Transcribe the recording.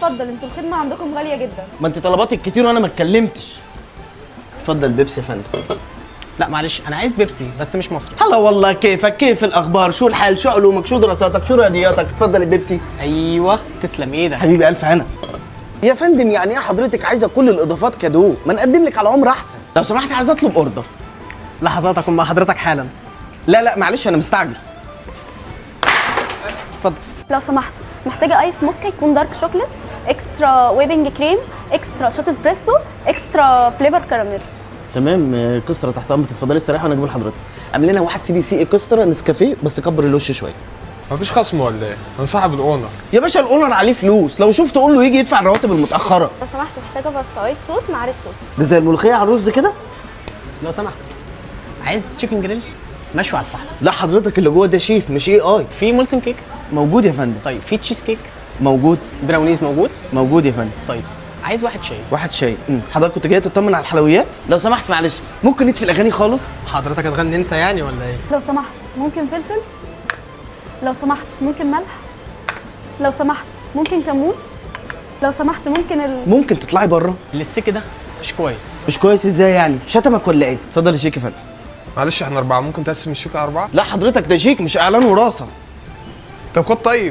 اتفضل، انتوا الخدمه عندكم غاليه جدا. ما انت طلباتك كتير وانا ما اتكلمتش. اتفضل بيبسي يا فندم. لا معلش انا عايز بيبسي بس مش مصري. هلا والله، كيفك؟ كيف الاخبار؟ شو الحال؟ شو علومك؟ شو دراساتك؟ شو رياضياتك؟ اتفضل البيبسي. ايوه تسلم ايدك. حبيبي الف هنا. يا فندم يعني ايه حضرتك عايزه كل الاضافات كادو؟ ما نقدم لك على عمر احسن. لو سمحت عايز اطلب اوردر. لحظات اكون مع حضرتك حالا. لا معلش انا مستعجل. اتفضل. لو سمحت محتاجه ايس موكا يكون دارك شوكليت، اكسترا ويبنج كريم، اكسترا شوت اسبريسو، اكسترا فليفر كراميل. تمام، كسترة تحت امرك، اتفضلي استريحي وانا اجيب لحضرتك. اعمل لنا واحد سي بي سي كسترة نسكافيه بس كبر الوش شويه. مفيش خصم ولا ايه؟ انا صاحب الاونر. يا باشا الاونر عليه فلوس، لو شفت قول له يجي يدفع الرواتب المتاخره. لو سمحت محتاجه باستا وايت صوص مع ريد صوص. ده زي الملوخيه على الرز كده. لو سمحت عايز تشيكن جريل مشوي على الفحم. لا حضرتك اللي جوه ده شيف مش اي. في مولتن كيك. موجود يا فندم. طيب في تشيز كيك. موجود. براونيز موجود. موجود يا فندم. طيب عايز واحد شاي. واحد شاي. حضرتك كنت جاي تطمن على الحلويات؟ لو سمحت معلش ممكن نطفي الاغاني خالص؟ حضرتك هتغني انت يعني ولا ايه؟ لو سمحت ممكن فلفل. لو سمحت ممكن ملح. لو سمحت ممكن كمون. لو سمحت ممكن تطلعي بره. الاستيك ده مش كويس. مش كويس ازاي يعني؟ شتمك ولا ايه؟ اتفضل يا شيك يا فندم. معلش احنا 4، ممكن تقسم الشيك على 4؟ لا حضرتك ده شيك مش اعلان وراثه. طب خد طيب.